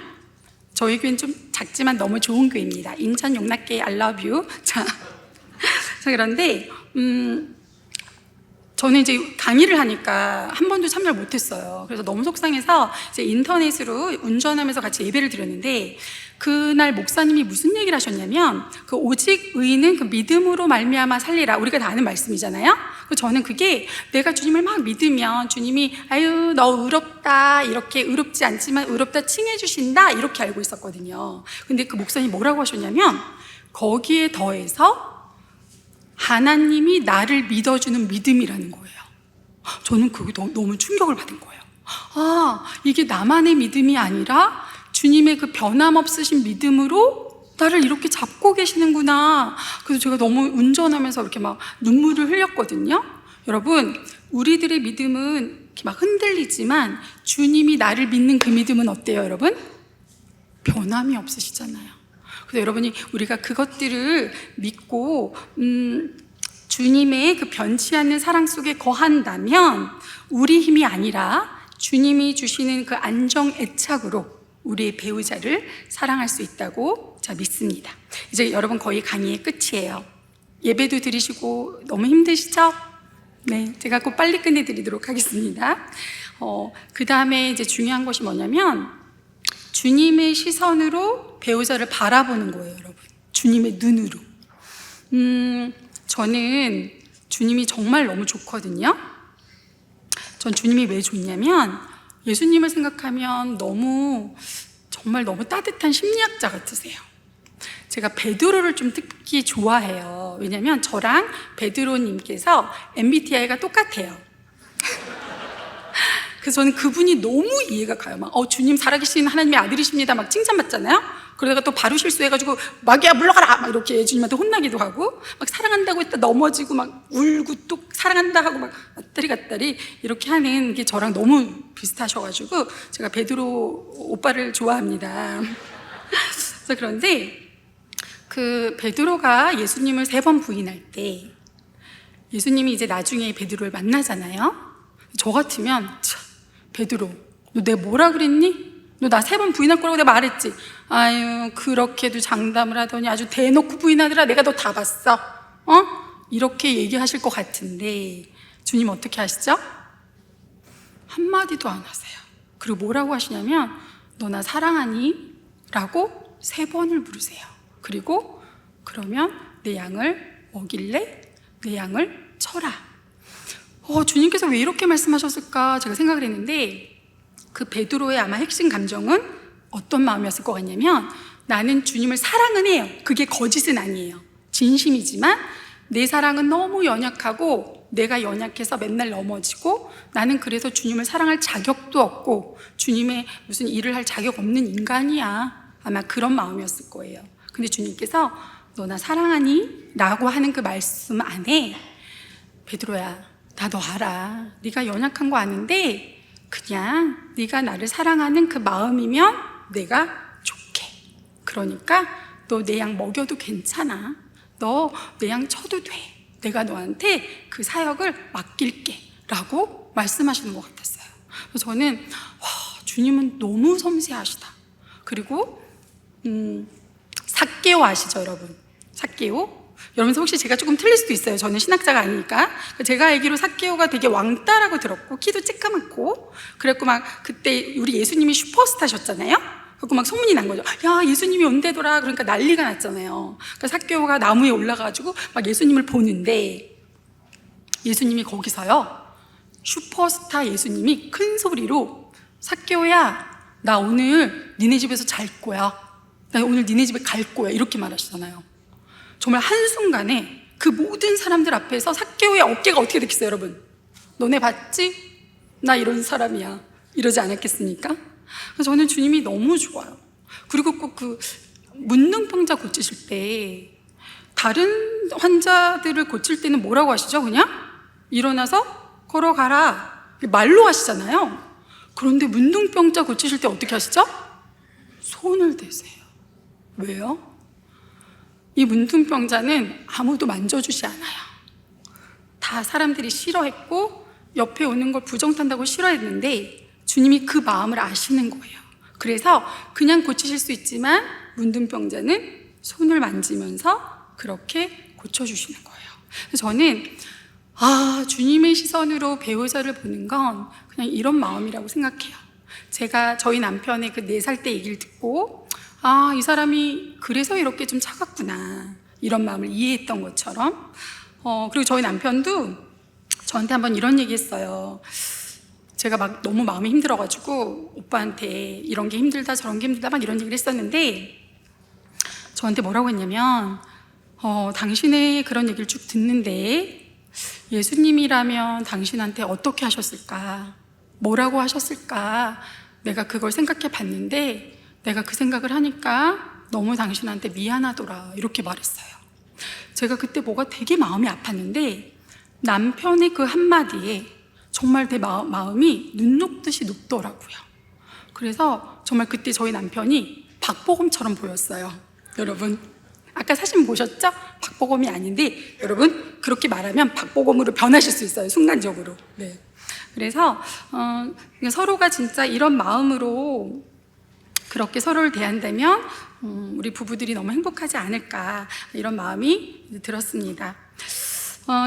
저희 교회는 좀 작지만 너무 좋은 교회입니다. 인천 영락교회 I love you. 자, 그런데 저는 이제 강의를 하니까 한 번도 참여를 못했어요. 그래서 너무 속상해서 이제 인터넷으로 운전하면서 같이 예배를 드렸는데, 그날 목사님이 무슨 얘기를 하셨냐면, 그 오직 의인은 그 믿음으로 말미암아 살리라, 우리가 다 아는 말씀이잖아요. 저는 그게 내가 주님을 막 믿으면 주님이 아유 너 의롭다, 이렇게 의롭지 않지만 의롭다 칭해 주신다, 이렇게 알고 있었거든요. 근데 그 목사님이 뭐라고 하셨냐면, 거기에 더해서 하나님이 나를 믿어주는 믿음이라는 거예요. 저는 그게 너무 충격을 받은 거예요. 아, 이게 나만의 믿음이 아니라 주님의 그 변함없으신 믿음으로 나를 이렇게 잡고 계시는구나. 그래서 제가 너무 운전하면서 이렇게 막 눈물을 흘렸거든요. 여러분, 우리들의 믿음은 이렇게 막 흔들리지만 주님이 나를 믿는 그 믿음은 어때요, 여러분? 변함이 없으시잖아요. 그래서 여러분이 우리가 그것들을 믿고 주님의 그 변치 않는 사랑 속에 거한다면 우리 힘이 아니라 주님이 주시는 그 안정 애착으로 우리의 배우자를 사랑할 수 있다고 제가 믿습니다. 이제 여러분 거의 강의의 끝이에요. 예배도 드리시고 너무 힘드시죠? 네, 제가 꼭 빨리 끝내드리도록 하겠습니다. 그 다음에 이제 중요한 것이 뭐냐면, 주님의 시선으로 배우자를 바라보는 거예요, 여러분. 주님의 눈으로. 저는 주님이 정말 너무 좋거든요. 전 주님이 왜 좋냐면, 예수님을 생각하면 정말 너무 따뜻한 심리학자 같으세요. 제가 베드로를 좀 특히 좋아해요. 왜냐면 저랑 베드로님께서 MBTI가 똑같아요. 그래서 저는 그분이 너무 이해가 가요. 막 주님 살아계신 하나님의 아들이십니다 막 칭찬받잖아요. 그러다가 또 바로 실수해가지고 마귀야 물러가라 막 이렇게 예수님한테 혼나기도 하고, 막 사랑한다고 했다 넘어지고 막 울고 또 사랑한다 하고 막 왔다리 갔다리 이렇게 하는 게 저랑 너무 비슷하셔가지고 제가 베드로 오빠를 좋아합니다. 그래서 그런데 그 베드로가 예수님을 3번 부인할 때 예수님이 이제 나중에 베드로를 만나잖아요. 저 같으면 베드로, 너 내가 뭐라 그랬니? 너 나 3번 부인할 거라고 내가 말했지. 아유, 그렇게도 장담을 하더니 아주 대놓고 부인하더라. 내가 너 다 봤어. 이렇게 얘기하실 것 같은데 주님 어떻게 하시죠? 한마디도 안 하세요. 그리고 뭐라고 하시냐면, 너 나 사랑하니? 라고 3번을 물으세요. 그리고 그러면 내 양을 먹일래? 내 양을 쳐라. 주님께서 왜 이렇게 말씀하셨을까 제가 생각을 했는데, 그 베드로의 아마 핵심 감정은 어떤 마음이었을 것 같냐면, 나는 주님을 사랑은 해요. 그게 거짓은 아니에요. 진심이지만 내 사랑은 너무 연약하고 내가 연약해서 맨날 넘어지고, 나는 그래서 주님을 사랑할 자격도 없고 주님의 무슨 일을 할 자격 없는 인간이야. 아마 그런 마음이었을 거예요. 근데 주님께서 너 나 사랑하니? 라고 하는 그 말씀 안에, 베드로야, 나 너 알아. 네가 연약한 거 아는데 그냥 네가 나를 사랑하는 그 마음이면 내가 좋게. 그러니까 너 내 양 먹여도 괜찮아. 너 내 양 쳐도 돼. 내가 너한테 그 사역을 맡길게 라고 말씀하시는 것 같았어요. 그래서 저는 주님은 너무 섬세하시다. 그리고 삭개오 아시죠, 여러분? 삭개오? 여러분 혹시 제가 조금 틀릴 수도 있어요. 저는 신학자가 아니니까. 제가 알기로 삭개오가 되게 왕따라고 들었고, 키도 쬐까맣고, 그랬고 막 그때 우리 예수님이 슈퍼스타셨잖아요. 그리고 막 소문이 난 거죠. 야, 예수님이 온대더라. 그러니까 난리가 났잖아요. 그러니까 삭개오가 나무에 올라가가지고 막 예수님을 보는데, 예수님이 거기서요, 슈퍼스타 예수님이 큰 소리로, 삭개오야, 나 오늘 니네 집에서 잘 거야. 나 오늘 니네 집에 갈 거야. 이렇게 말하시잖아요. 정말 한순간에 그 모든 사람들 앞에서 삭개오의 어깨가 어떻게 됐겠어요, 여러분? 너네 봤지? 나 이런 사람이야. 이러지 않았겠습니까? 그래서 저는 주님이 너무 좋아요. 그리고 꼭 그 문둥병자 고치실 때, 다른 환자들을 고칠 때는 뭐라고 하시죠? 그냥 일어나서 걸어가라 말로 하시잖아요. 그런데 문둥병자 고치실 때 어떻게 하시죠? 손을 대세요. 왜요? 이 문둥병자는 아무도 만져주지 않아요. 다 사람들이 싫어했고 옆에 오는 걸 부정탄다고 싫어했는데 주님이 그 마음을 아시는 거예요. 그래서 그냥 고치실 수 있지만 문둥병자는 손을 만지면서 그렇게 고쳐주시는 거예요. 그래서 저는 주님의 시선으로 배우자를 보는 건 그냥 이런 마음이라고 생각해요. 제가 저희 남편의 그 4살 때 얘기를 듣고 이 사람이 그래서 이렇게 좀 차갑구나 이런 마음을 이해했던 것처럼 그리고 저희 남편도 저한테 한번 이런 얘기 했어요. 제가 막 너무 마음이 힘들어가지고 오빠한테 이런 게 힘들다 저런 게 힘들다 막 이런 얘기를 했었는데 저한테 뭐라고 했냐면 당신의 그런 얘기를 쭉 듣는데 예수님이라면 당신한테 어떻게 하셨을까? 뭐라고 하셨을까? 내가 그걸 생각해 봤는데 내가 그 생각을 하니까 너무 당신한테 미안하더라 이렇게 말했어요. 제가 그때 뭐가 되게 마음이 아팠는데 남편의 그 한마디에 정말 내 마음이 눈 녹듯이 녹더라고요. 그래서 정말 그때 저희 남편이 박보검처럼 보였어요. 여러분 아까 사진 보셨죠? 박보검이 아닌데 여러분 그렇게 말하면 박보검으로 변하실 수 있어요. 순간적으로. 네. 그래서 서로가 진짜 이런 마음으로 그렇게 서로를 대한다면 우리 부부들이 너무 행복하지 않을까 이런 마음이 들었습니다.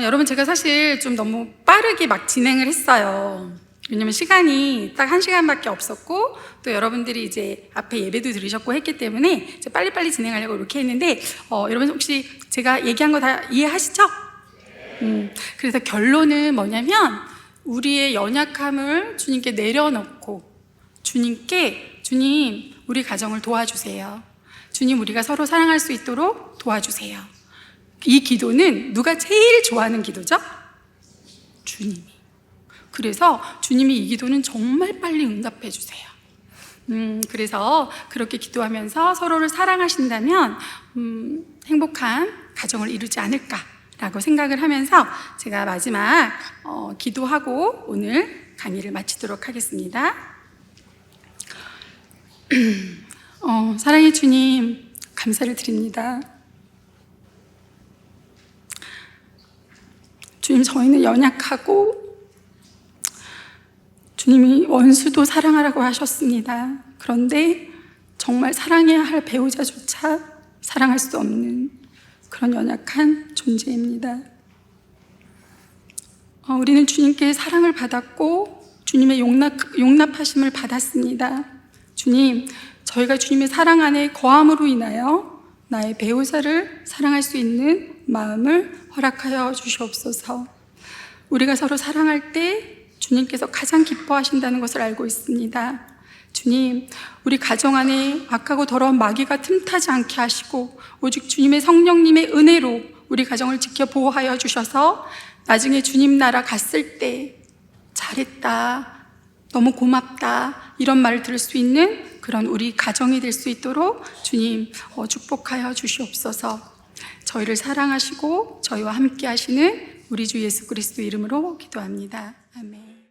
여러분 제가 사실 좀 너무 빠르게 막 진행을 했어요. 왜냐면 시간이 딱 1시간밖에 없었고 또 여러분들이 이제 앞에 예배도 들으셨고 했기 때문에 이제 빨리빨리 진행하려고 이렇게 했는데 여러분 혹시 제가 얘기한 거 다 이해하시죠? 그래서 결론은 뭐냐면 우리의 연약함을 주님께 내려놓고 주님 우리 가정을 도와주세요. 주님 우리가 서로 사랑할 수 있도록 도와주세요. 이 기도는 누가 제일 좋아하는 기도죠? 주님이. 그래서 주님이 이 기도는 정말 빨리 응답해 주세요. 그래서 그렇게 기도하면서 서로를 사랑하신다면 행복한 가정을 이루지 않을까라고 생각을 하면서 제가 마지막 기도하고 오늘 강의를 마치도록 하겠습니다. 사랑의 주님 감사를 드립니다. 주님 저희는 연약하고 주님이 원수도 사랑하라고 하셨습니다. 그런데 정말 사랑해야 할 배우자조차 사랑할 수 없는 그런 연약한 존재입니다. 우리는 주님께 사랑을 받았고 주님의 용납하심을 받았습니다. 주님, 저희가 주님의 사랑 안에 거함으로 인하여 나의 배우자를 사랑할 수 있는 마음을 허락하여 주시옵소서. 우리가 서로 사랑할 때 주님께서 가장 기뻐하신다는 것을 알고 있습니다. 주님, 우리 가정 안에 악하고 더러운 마귀가 틈타지 않게 하시고 오직 주님의 성령님의 은혜로 우리 가정을 지켜 보호하여 주셔서 나중에 주님 나라 갔을 때 잘했다, 너무 고맙다 이런 말을 들을 수 있는 그런 우리 가정이 될 수 있도록 주님 축복하여 주시옵소서. 저희를 사랑하시고 저희와 함께 하시는 우리 주 예수 그리스도 이름으로 기도합니다. 아멘.